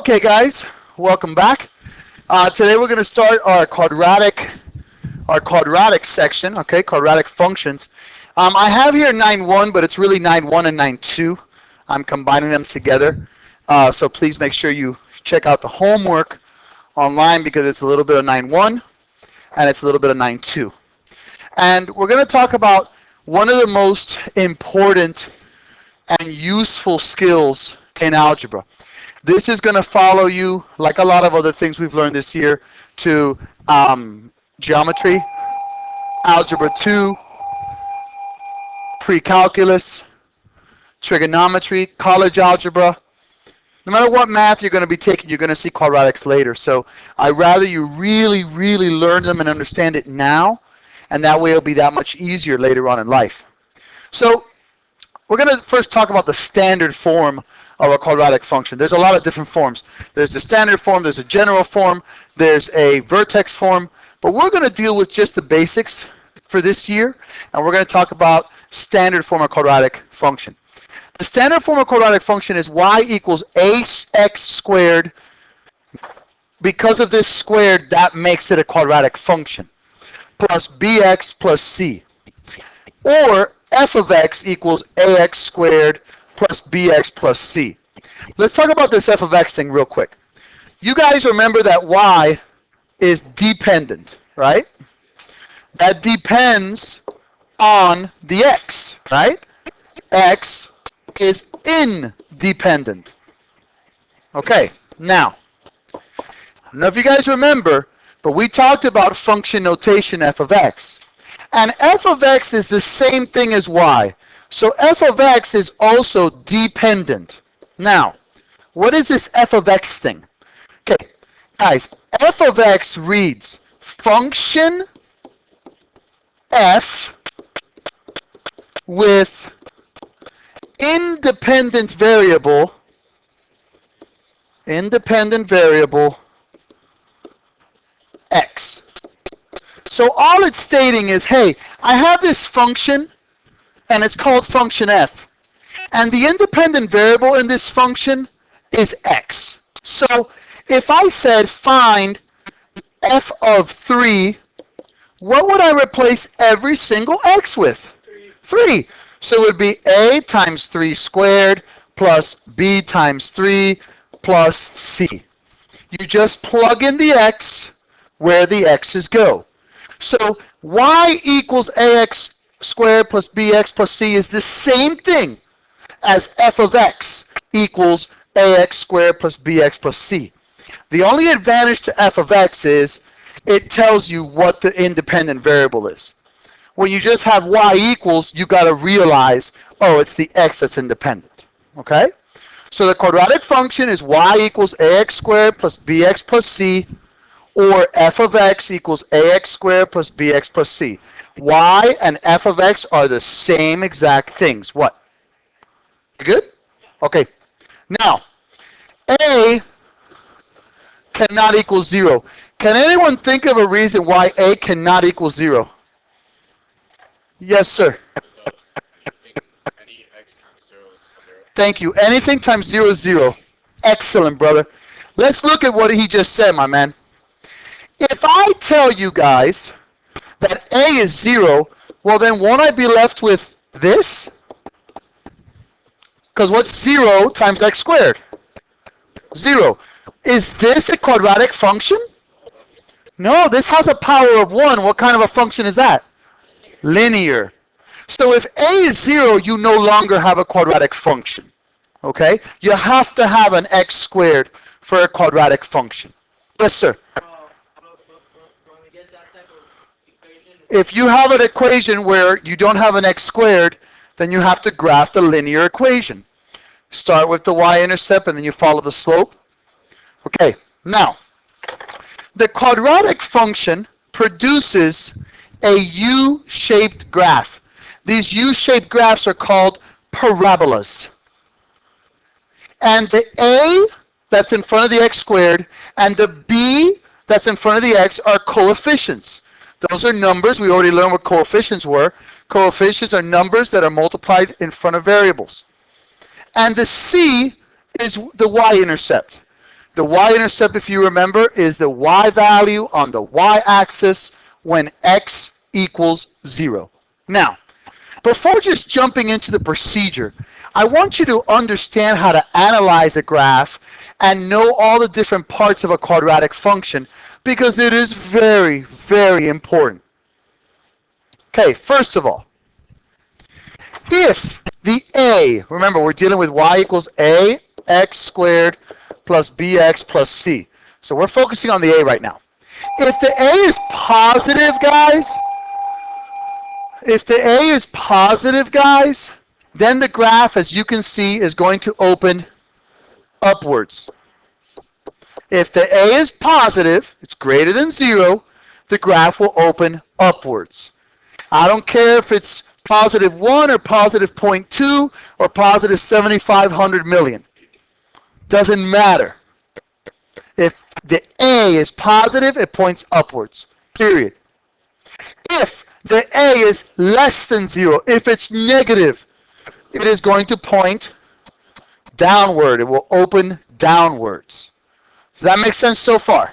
Okay, guys, welcome back. Today we're going to start our quadratic section. Okay, quadratic functions. I have here 9.1, but it's really 9.1 and 9.2. I'm combining them together. So please make sure you check out the homework online because it's a little bit of 9.1 and it's a little bit of 9.2. And we're going to talk about one of the most important and useful skills in algebra. This is going to follow you, like a lot of other things we've learned this year, to geometry, Algebra II, pre-calculus, trigonometry, college algebra. No matter what math you're going to be taking, you're going to see quadratics later. So I'd rather you really, really learn them and understand it now, and that way it'll be that much easier later on in life. So we're going to first talk about the standard form of a quadratic function. There's a lot of different forms. There's the standard form, there's a general form, there's a vertex form, but we're going to deal with just the basics for this year, and we're going to talk about standard form of quadratic function. The standard form of quadratic function is y equals ax squared. Because of this squared, that makes it a quadratic function, plus bx plus c. Or f of x equals ax squared plus bx plus c. Let's talk about this f of x thing real quick. You guys remember that y is dependent, right? That depends on the x, right? X is independent. Okay, now, I don't know if you guys remember, but we talked about function notation f of x. And f of x is the same thing as y. So f of x is also dependent. Now, what is this f of x thing? Okay, guys, f of x reads function f with independent variable x. So all it's stating is, hey, I have this function and it's called function f. And the independent variable in this function is x. So if I said find f of 3, what would I replace every single x with? 3. So it would be a times 3 squared plus b times 3 plus c. You just plug in the x where the x's go. So y equals ax squared plus bx plus c is the same thing as f of x equals ax squared plus bx plus c. The only advantage to f of x is it tells you what the independent variable is. When you just have y equals, you got to realize, oh, it's the x that's independent. Okay? So the quadratic function is y equals ax squared plus bx plus c, or f of x equals ax squared plus bx plus c. Y and f of x are the same exact things. What? You good? Okay. Now, a cannot equal 0. Can anyone think of a reason why a cannot equal 0? Yes, sir. Any x times 0 is 0. Thank you. Anything times 0 is 0. Excellent, brother. Let's look at what he just said, my man. If I tell you guys that a is 0, well then won't I be left with this? Because what's 0 times x squared? 0. Is this a quadratic function? No, this has a power of 1. What kind of a function is that? Linear. So if a is 0, you no longer have a quadratic function. Okay? You have to have an x squared for a quadratic function. Yes, sir. If you have an equation where you don't have an x squared, then you have to graph the linear equation. Start with the y-intercept and then you follow the slope. Okay, now, the quadratic function produces a U-shaped graph. These U-shaped graphs are called parabolas. And the a that's in front of the x squared and the b that's in front of the x are coefficients. Those are numbers. We already learned what coefficients were. Coefficients are numbers that are multiplied in front of variables. And the c is the y-intercept. The y-intercept, if you remember, is the y value on the y-axis when x equals 0. Now, before just jumping into the procedure, I want you to understand how to analyze a graph and know all the different parts of a quadratic function, because it is very, very important. Okay, first of all, if the a, remember we're dealing with y equals a x squared plus bx plus c. So we're focusing on the a right now. If the a is positive, guys, then the graph, as you can see, is going to open upwards. If the a is positive, it's greater than 0, the graph will open upwards. I don't care if it's positive 1 or positive 0.2 or positive 7,500 million. Doesn't matter. If the a is positive, it points upwards, period. If the a is less than 0, if it's negative, it is going to point downward. It will open downwards. Does that make sense so far?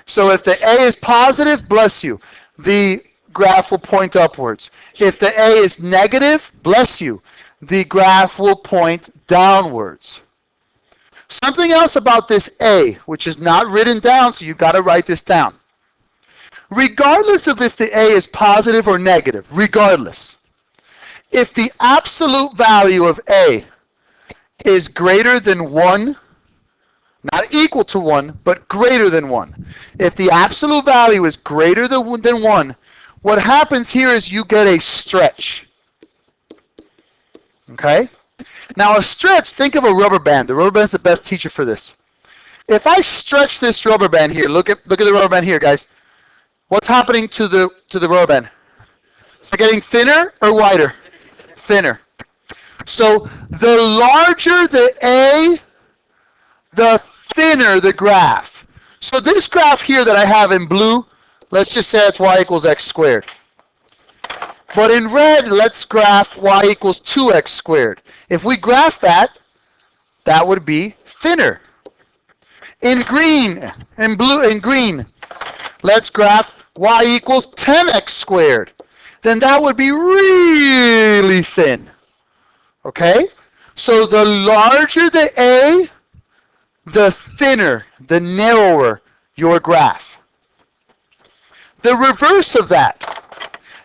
So if the a is positive, bless you, the graph will point upwards. If the a is negative, bless you, the graph will point downwards. Something else about this a, which is not written down, so you've got to write this down. Regardless of if the a is positive or negative, regardless, if the absolute value of a is greater than 1, not equal to 1, but greater than 1. If the absolute value is greater than 1, what happens here is you get a stretch. Okay? Now a stretch, think of a rubber band. The rubber band is the best teacher for this. If I stretch this rubber band here, look at the rubber band here, guys. What's happening to the rubber band? Is it getting thinner or wider? Thinner. So the larger the a, the thinner the graph. So this graph here that I have in blue, let's just say it's y equals x squared. But in red, let's graph y equals 2x squared. If we graph that, that would be thinner. In green, in blue, in green, let's graph y equals 10x squared. Then that would be really thin. Okay? So the larger the a, the thinner, the narrower your graph. The reverse of that,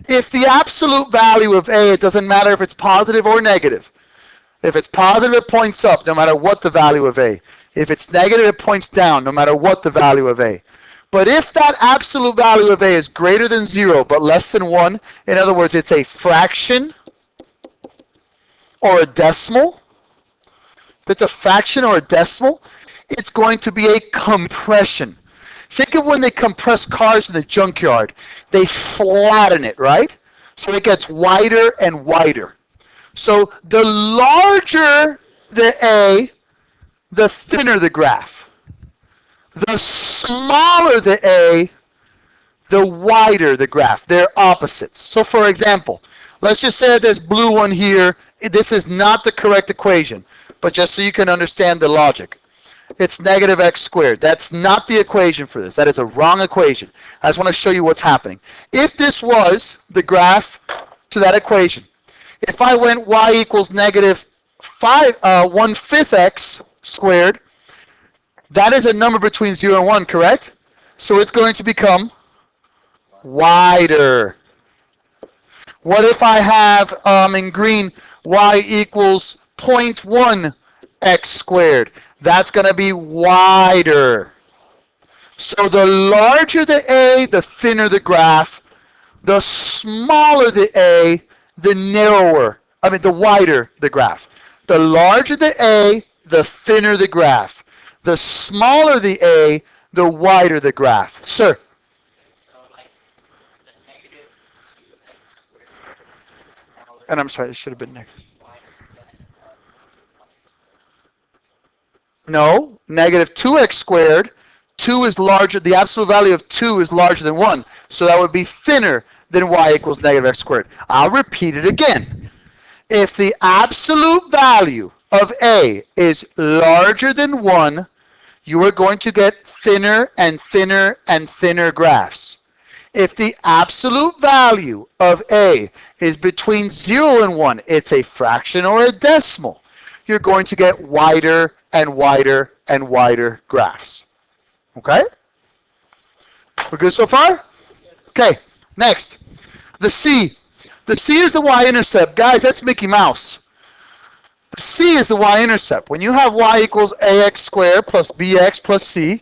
if the absolute value of a, it doesn't matter if it's positive or negative. If it's positive, it points up, no matter what the value of a. If it's negative, it points down, no matter what the value of a. But if that absolute value of a is greater than 0, but less than 1, in other words, it's a fraction or a decimal. If it's a fraction or a decimal, it's going to be a compression. Think of when they compress cars in the junkyard. They flatten it, right? So it gets wider and wider. So the larger the a, the thinner the graph. The smaller the a, the wider the graph. They're opposites. So for example, let's just say this blue one here. This is not the correct equation, but just so you can understand the logic. It's negative x squared. That's not the equation for this. That is a wrong equation. I just want to show you what's happening. If this was the graph to that equation, if I went y equals negative 1/5 x squared, that is a number between 0 and 1, correct? So it's going to become wider. What if I have, in green, y equals 0.1 x squared? That's going to be wider. So the larger the a, the thinner the graph. The smaller the a, the wider the graph. The larger the a, the thinner the graph. The smaller the a, the wider the graph. Sir? So like the negative 2x squared. And I'm sorry, it should have been negative. No, negative 2x squared. 2 is larger, the absolute value of 2 is larger than 1. So that would be thinner than y equals negative x squared. I'll repeat it again. If the absolute value of a is larger than 1, you are going to get thinner and thinner and thinner graphs. If the absolute value of A is between 0 and 1, it's a fraction or a decimal, you're going to get wider and wider and wider graphs. Okay? We're good so far? Okay, next. The C. The C is the y-intercept. Guys, that's Mickey Mouse. The C is the y-intercept. When you have y equals ax squared plus bx plus c,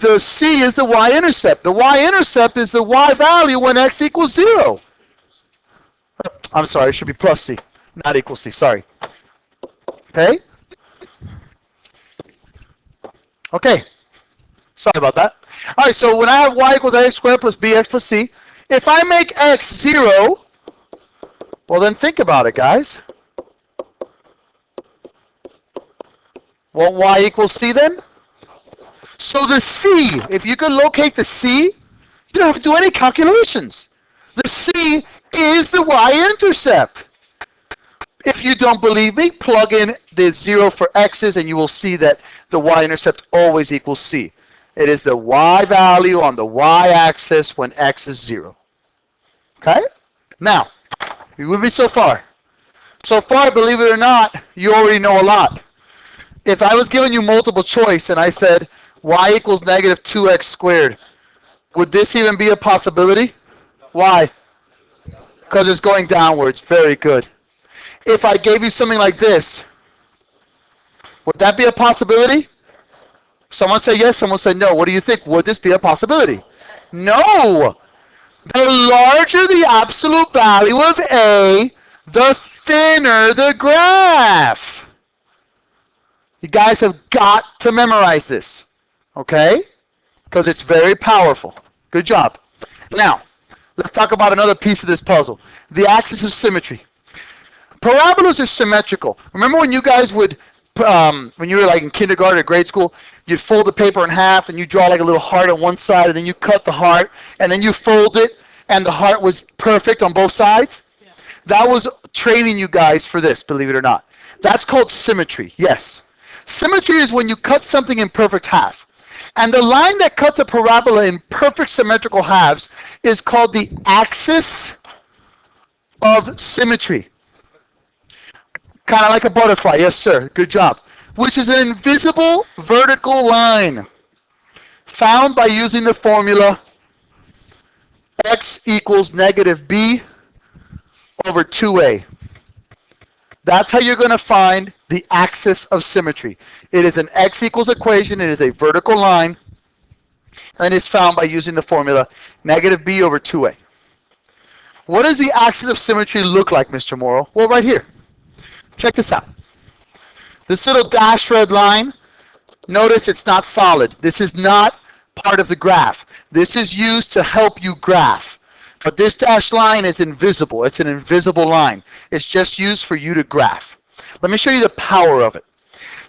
the C is the y-intercept. The y-intercept is the y value when x equals 0. I'm sorry, it should be plus c, not equal c, sorry. Okay? Okay, sorry about that. All right, so when I have y equals ax squared plus bx plus c, if I make x 0, well then think about it, guys. Won't y equal c then? So the C, if you could locate the C, you don't have to do any calculations. The C is the y-intercept. If you don't believe me, plug in the 0 for x's and you will see that the y-intercept always equals c. It is the y value on the y-axis when x is 0. Okay? Now, you with me so far? So far, believe it or not, you already know a lot. If I was giving you multiple choice and I said y equals negative 2x squared, would this even be a possibility? Why? Because it's going downwards. Very good. If I gave you something like this, would that be a possibility? Someone say yes, someone say no. What do you think? Would this be a possibility? No! The larger the absolute value of A, the thinner the graph. You guys have got to memorize this, okay? Because it's very powerful. Good job. Now, let's talk about another piece of this puzzle. The axis of symmetry. Parabolas are symmetrical. Remember when you guys would, when you were like in kindergarten or grade school, you'd fold the paper in half and you draw like a little heart on one side and then you cut the heart and then you fold it and the heart was perfect on both sides? Yeah. That was training you guys for this, believe it or not. That's called symmetry, yes. Symmetry is when you cut something in perfect half. And the line that cuts a parabola in perfect symmetrical halves is called the axis of symmetry. Kind of like a butterfly, yes sir, good job. Which is an invisible vertical line found by using the formula x equals negative b over 2a. That's how you're going to find the axis of symmetry. It is an x equals equation. It is a vertical line. And it's found by using the formula negative b over 2a. What does the axis of symmetry look like, Mr. Morrow? Well, right here. Check this out. This little dashed red line, notice it's not solid. This is not part of the graph. This is used to help you graph. But this dashed line is invisible. It's an invisible line. It's just used for you to graph. Let me show you the power of it.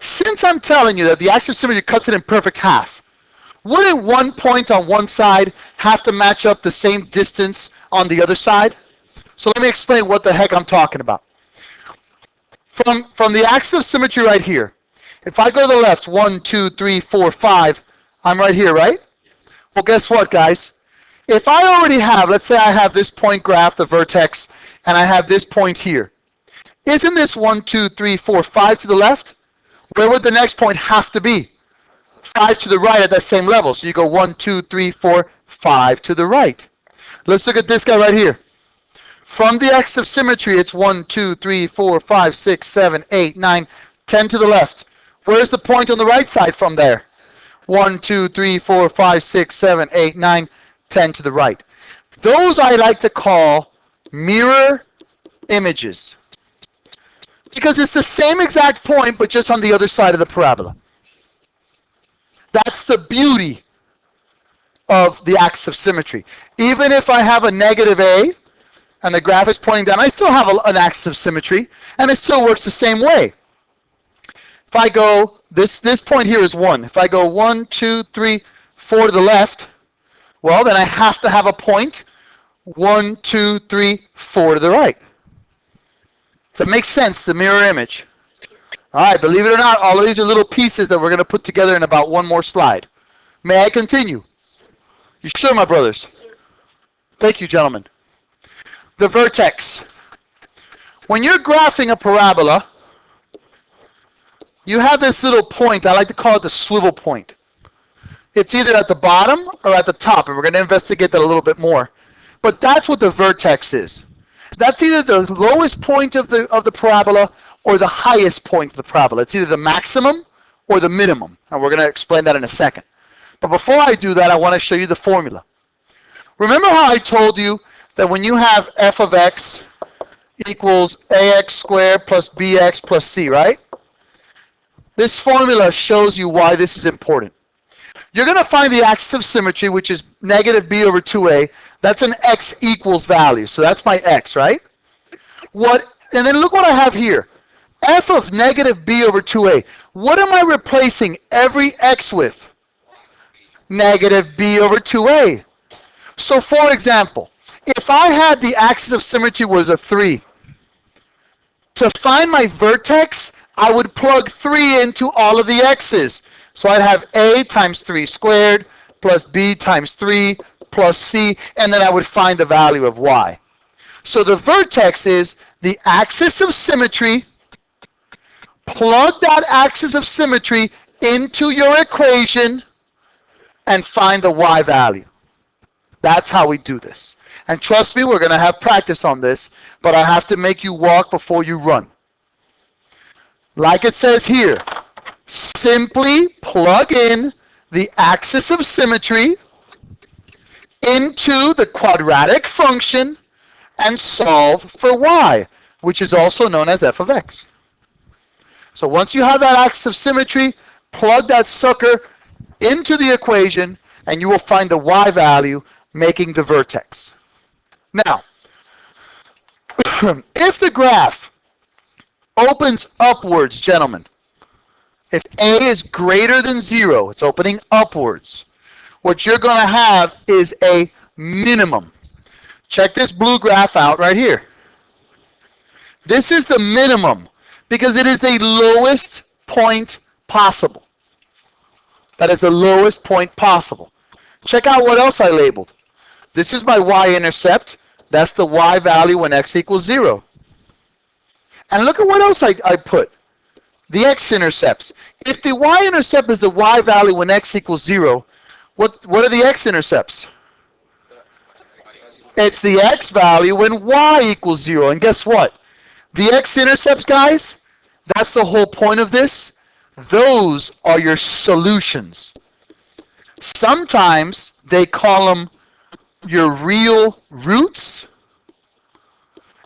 Since I'm telling you that the axis of symmetry cuts it in perfect half, wouldn't one point on one side have to match up the same distance on the other side? So let me explain what the heck I'm talking about. From the axis of symmetry right here, if I go to the left, 1, 2, 3, 4, 5, I'm right here, right? Well, guess what, guys? If I already have, let's say I have this point graph, the vertex, and I have this point here. Isn't this 1, 2, 3, 4, 5 to the left? Where would the next point have to be? 5 to the right at that same level. So you go 1, 2, 3, 4, 5 to the right. Let's look at this guy right here. From the axis of symmetry, it's 1, 2, 3, 4, 5, 6, 7, 8, 9, 10 to the left. Where's the point on the right side from there? 1, 2, 3, 4, 5, 6, 7, 8, 9, 10 to the right. Those I like to call mirror images. Because it's the same exact point, but just on the other side of the parabola. That's the beauty of the axis of symmetry. Even if I have a negative a, and the graph is pointing down, I still have an axis of symmetry, and it still works the same way. If I go, this point here is 1. If I go 1, 2, 3, 4 to the left, well, then I have to have a point 1, 2, 3, 4 to the right. So it makes sense, the mirror image. All right, believe it or not, all of these are little pieces that we're going to put together in about one more slide. May I continue? You sure, my brothers? Thank you, gentlemen. The vertex. When you're graphing a parabola, you have this little point. I like to call it the swivel point. It's either at the bottom or at the top, and we're going to investigate that a little bit more. But that's what the vertex is. That's either the lowest point of the parabola or the highest point of the parabola. It's either the maximum or the minimum, and we're going to explain that in a second. But before I do that, I want to show you the formula. Remember how I told you that when you have f of x equals ax squared plus bx plus c, right? This formula shows you why this is important. You're going to find the axis of symmetry, which is negative b over 2a. That's an x equals value. So that's my x, right? And then look what I have here. F of negative b over 2a. What am I replacing every x with? Negative b over 2a. So for example, if I had the axis of symmetry was a 3, to find my vertex, I would plug 3 into all of the x's. So I'd have a times 3 squared plus b times 3 plus c, and then I would find the value of y. So the vertex is the axis of symmetry. Plug that axis of symmetry into your equation and find the y value. That's how we do this. And trust me, we're going to have practice on this, but I have to make you walk before you run. Like it says here, simply plug in the axis of symmetry into the quadratic function and solve for y, which is also known as f of x. So once you have that axis of symmetry, plug that sucker into the equation and you will find the y value, making the vertex. Now, if the graph opens upwards, gentlemen, if a is greater than 0, it's opening upwards, what you're going to have is a minimum. Check this blue graph out right here. This is the minimum because it is the lowest point possible. That is the lowest point possible. Check out what else I labeled. This is my y-intercept. That's the y value when x equals 0. And look at what else I put. The x-intercepts. If the y-intercept is the y value when x equals 0, what are the x-intercepts? It's the x value when y equals 0. And guess what? The x-intercepts, guys, that's the whole point of this. Those are your solutions. Sometimes they call them your real roots,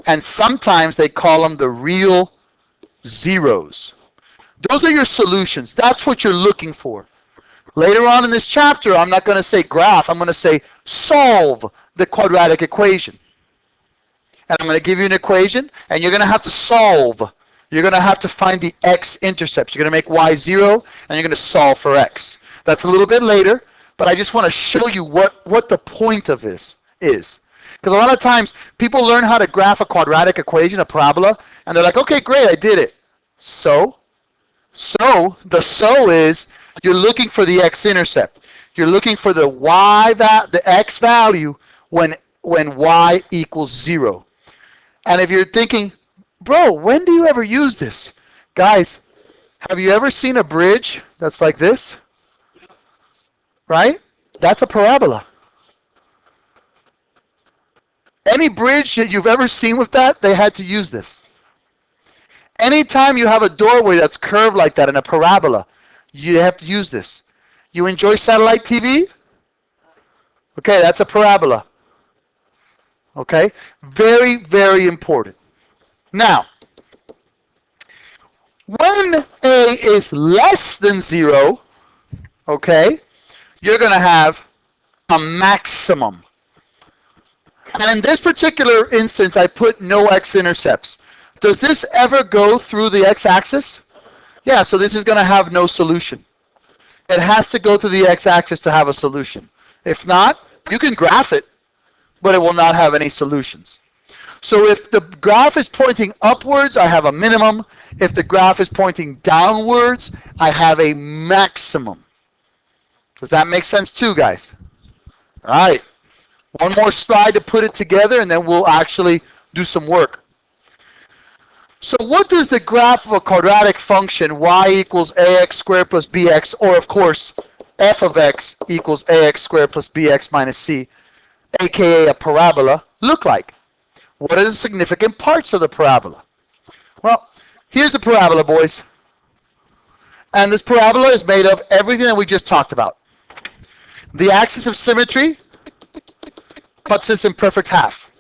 and sometimes they call them the real zeros. Those are your solutions. That's what you're looking for. Later on in this chapter, I'm not going to say graph. I'm going to say solve the quadratic equation. And I'm going to give you an equation, and you're going to have to solve. You're going to have to find the x-intercepts. You're going to make y 0, and you're going to solve for x. That's a little bit later, but I just want to show you what the point of this is. Because a lot of times, people learn how to graph a quadratic equation, a parabola, and they're like, okay, great, I did it. So the so is you're looking for the x-intercept. You're looking for the the x value when y equals 0. And if you're thinking, bro, when do you ever use this? Guys, have you ever seen a bridge that's like this? Right? That's a parabola. Any bridge that you've ever seen with that, they had to use this. Anytime you have a doorway that's curved like that in a parabola, you have to use this. You enjoy satellite TV? Okay, that's a parabola. Okay? Very, very important. Now, when a is less than 0, okay, you're going to have a maximum. And in this particular instance, I put no x-intercepts. Does this ever go through the x-axis? Yeah, so this is going to have no solution. It has to go through the x-axis to have a solution. If not, you can graph it, but it will not have any solutions. So if the graph is pointing upwards, I have a minimum. If the graph is pointing downwards, I have a maximum. Does that make sense too, guys? All right. One more slide to put it together, and then we'll actually do some work. So what does the graph of a quadratic function, y equals ax squared plus bx, or of course, f of x equals ax squared plus bx minus c, aka a parabola, look like? What are the significant parts of the parabola? Well, here's the parabola, boys. And this parabola is made of everything that we just talked about. The axis of symmetry cuts this in perfect half.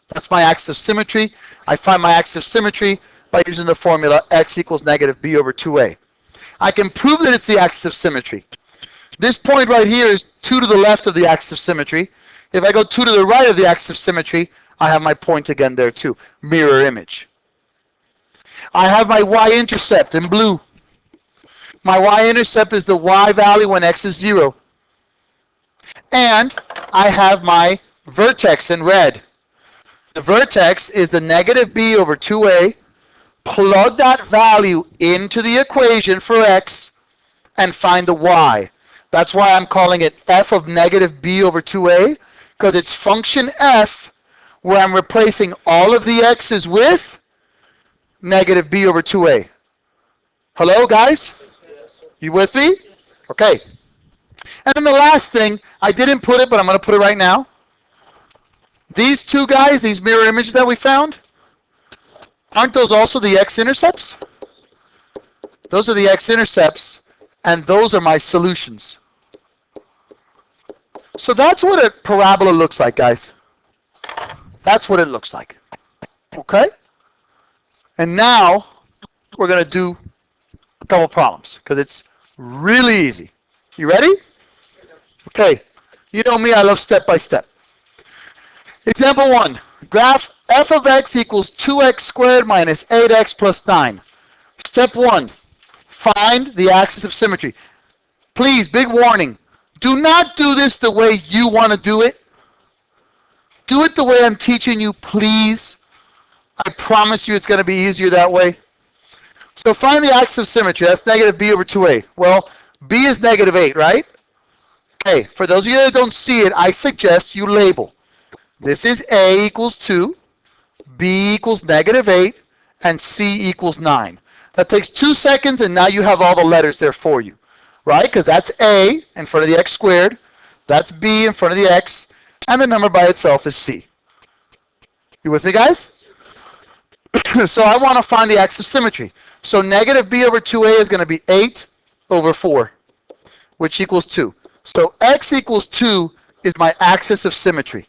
That's my axis of symmetry. I find my axis of symmetry by using the formula x equals negative b over 2a. I can prove that it's the axis of symmetry. This point right here is 2 to the left of the axis of symmetry. If I go 2 to the right of the axis of symmetry, I have my point again there too. Mirror image. I have my y-intercept in blue. My y-intercept is the y value when x is 0. And I have my vertex in red. The vertex is the negative b over 2a. Plug that value into the equation for x and find the y. That's why I'm calling it f of negative b over 2a, because it's function f where I'm replacing all of the x's with negative b over 2a. Hello, guys? You with me? Okay. And then the last thing, I didn't put it, but I'm going to put it right now. These two guys, these mirror images that we found, aren't those also the x-intercepts? Those are the x-intercepts, and those are my solutions. So that's what a parabola looks like, guys. That's what it looks like. Okay? And now we're going to do a couple problems because it's really easy. You ready? Okay. You know me, I love step by step. Example 1. Graph f of x equals 2x squared minus 8x plus 9. Step 1. Find the axis of symmetry. Please, big warning. Do not do this the way you want to do it. Do it the way I'm teaching you, please. I promise you it's going to be easier that way. So find the axis of symmetry. That's negative b over 2a. Well, b is negative 8, right? Okay, for those of you that don't see it, I suggest you label. This is a equals 2, b equals negative 8, and c equals 9. That takes 2 seconds, and now you have all the letters there for you, right? Because that's a in front of the x squared, that's b in front of the x, and the number by itself is c. You with me, guys? So I want to find the axis of symmetry. So negative b over 2a is going to be 8 over 4, which equals 2. So x equals 2 is my axis of symmetry.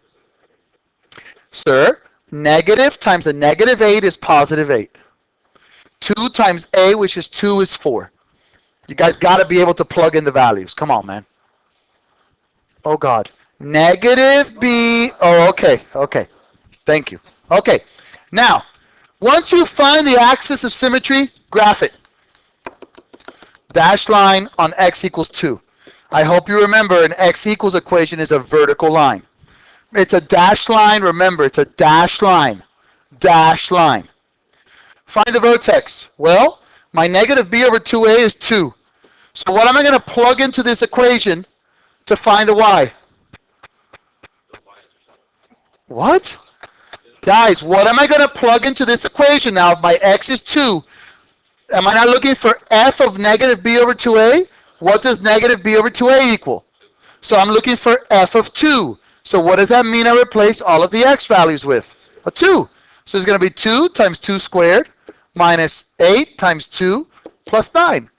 Sir, negative times a negative 8 is positive 8. 2 times a, which is 2, is 4. You guys got to be able to plug in the values. Come on, man. Oh, God. Negative b. Oh, okay. Okay. Thank you. Okay. Now, once you find the axis of symmetry, graph it. Dashed line on x equals 2. I hope you remember an x equals equation is a vertical line. It's a dashed line. Remember, it's a dashed line. Dashed line. Find the vertex. Well, my negative b over 2a is 2. So what am I going to plug into this equation to find the y? What? Guys, what am I going to plug into this equation now if my x is 2? Am I not looking for f of negative b over 2a? What does negative b over 2a equal? So I'm looking for f of 2. So what does that mean I replace all of the x values with? A 2. So it's going to be 2 times 2 squared minus 8 times 2 plus 9.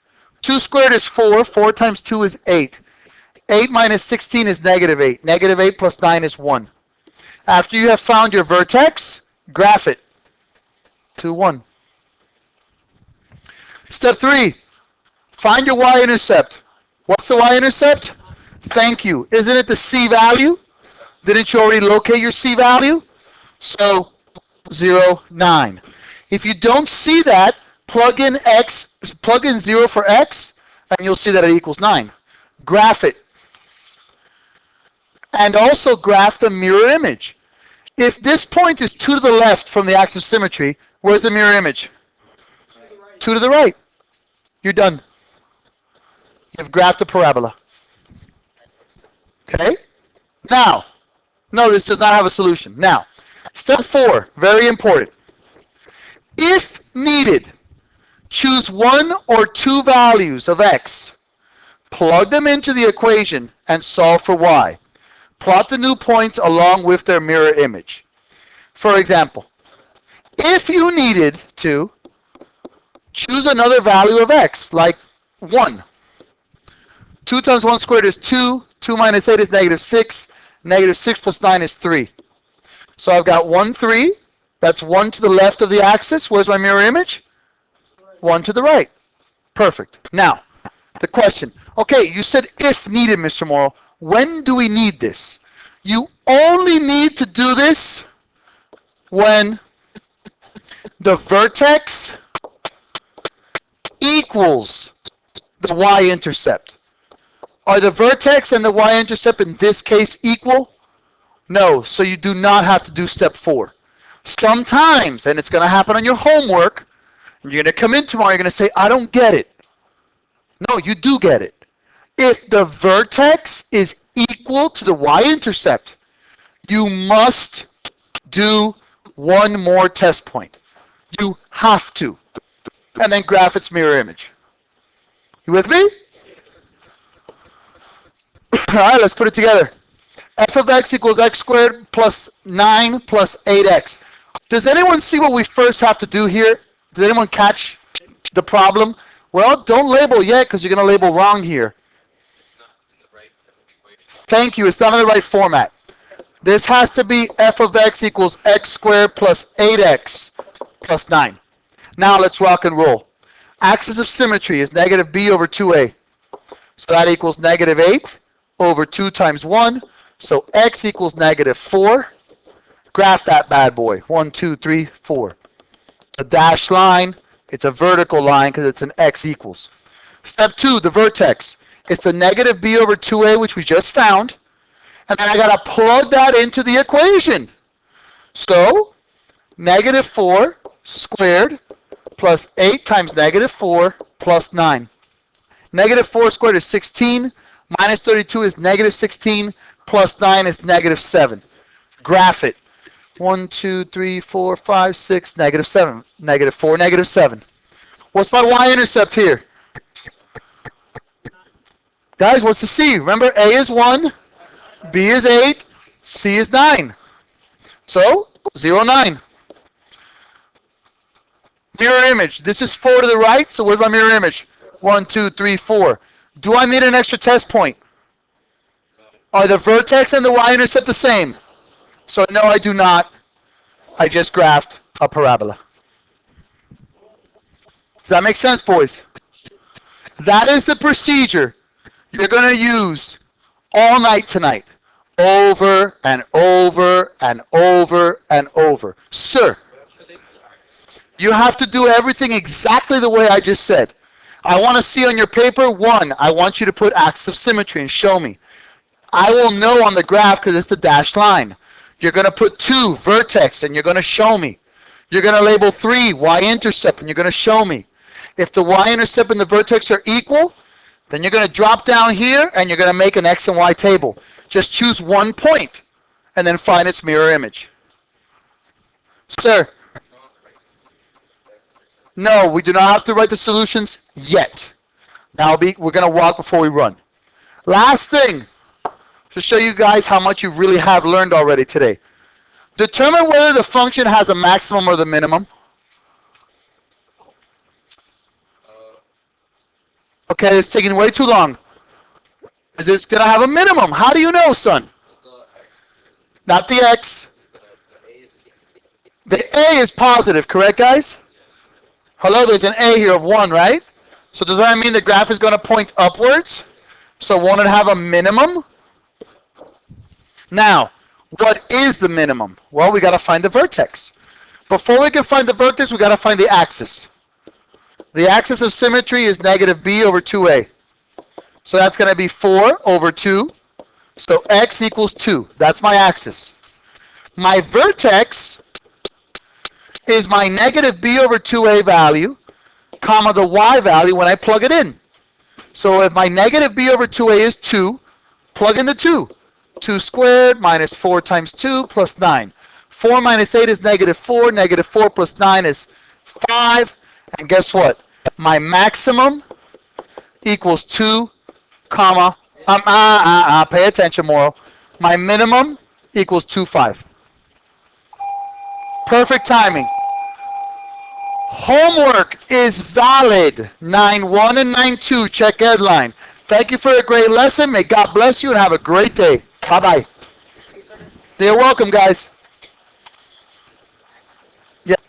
2 squared is 4. 4 times 2 is 8. 8 minus 16 is negative 8. Negative 8 plus 9 is 1. After you have found your vertex, graph it. 2, 1. Step 3. Find your y-intercept. What's the y-intercept? Thank you. Isn't it the c value? Didn't you already locate your c value? So 0, 9. If you don't see that, plug in 0 for x, and you'll see that it equals 9. Graph it. And also graph the mirror image. If this point is 2 to the left from the axis of symmetry, where's the mirror image? 2 to the right. You're done. You've graphed a parabola. Okay? Now, no, this does not have a solution. Now, step 4, very important. If needed, choose 1 or 2 values of x, plug them into the equation, and solve for y. Plot the new points along with their mirror image. For example, if you needed to, choose another value of x, like 1. 2 times 1 squared is 2. 2 minus 8 is negative 6. Negative 6 plus 9 is 3. So I've got 1, 3. That's 1 to the left of the axis. Where's my mirror image? 1 to the right. Perfect. Now, the question. Okay, you said if needed, Mr. Morrow. When do we need this? You only need to do this when the vertex equals the y-intercept. Are the vertex and the y-intercept in this case equal? No, so you do not have to do step 4. Sometimes, and it's going to happen on your homework, and you're going to come in tomorrow, you're going to say, I don't get it. No, you do get it. If the vertex is equal to the y-intercept, you must do one more test point. You have to. And then graph its mirror image. You with me? All right, let's put it together. F of x equals x squared plus 9 plus 8x. Does anyone see what we first have to do here? Does anyone catch the problem? Well, don't label yet because you're going to label wrong here. Thank you. It's not in the right format. This has to be f of x equals x squared plus 8x plus 9. Now let's rock and roll. Axis of symmetry is negative b over 2a. So that equals negative 8 over 2 times 1. So x equals negative 4. Graph that bad boy. 1, 2, 3, 4. A dashed line. It's a vertical line because it's an x equals. Step 2, the vertex. It's the negative b over 2a, which we just found. And then I got to plug that into the equation. So, negative 4 squared plus 8 times negative 4 plus 9. Negative 4 squared is 16. Minus 32 is negative 16. Plus 9 is negative 7. Graph it. 1, 2, 3, 4, 5, 6, negative 7. Negative 4, negative 7. What's my y-intercept here? Guys, what's the c? Remember, a is 1, b is 8, c is 9. So, 0, 9. Mirror image. This is 4 to the right, so where's my mirror image? 1, 2, 3, 4. Do I need an extra test point? Are the vertex and the y-intercept the same? So no, I do not. I just graphed a parabola. Does that make sense, boys? That is the procedure you're going to use all night tonight. Over and over and over and over. Sir, you have to do everything exactly the way I just said. I want to see on your paper, 1, I want you to put axis of symmetry and show me. I will know on the graph because it's the dashed line. You're going to put 2, vertex, and you're going to show me. You're going to label 3, y-intercept, and you're going to show me. If the y-intercept and the vertex are equal, then you're going to drop down here, and you're going to make an x and y table. Just choose one point, and then find its mirror image. Sir? No, we do not have to write the solutions yet. Now we're going to walk before we run. Last thing, to show you guys how much you really have learned already today. Determine whether the function has a maximum or the minimum. Okay, it's taking way too long. Is it going to have a minimum? How do you know, son? Not the x. The a is positive, correct, guys? Hello, there's an a here of 1, right? So does that mean the graph is going to point upwards? So won't it have a minimum? Now, what is the minimum? Well, we got to find the vertex. Before we can find the vertex, we got to find the axis. The axis of symmetry is negative b over 2a. So that's going to be 4 over 2. So x equals 2. That's my axis. My vertex is my negative b over 2a value, comma the y value when I plug it in. So if my negative b over 2a is 2, plug in the 2. 2 squared minus 4 times 2 plus 9. 4 minus 8 is negative 4. Negative 4 plus 9 is 5. And guess what? My maximum equals 2, comma, pay attention, Moral. My minimum equals 2, 5. Perfect timing. Homework is valid. 9-1 and 9-2. Check headline. Thank you for a great lesson. May God bless you and have a great day. Bye-bye. You're welcome, guys.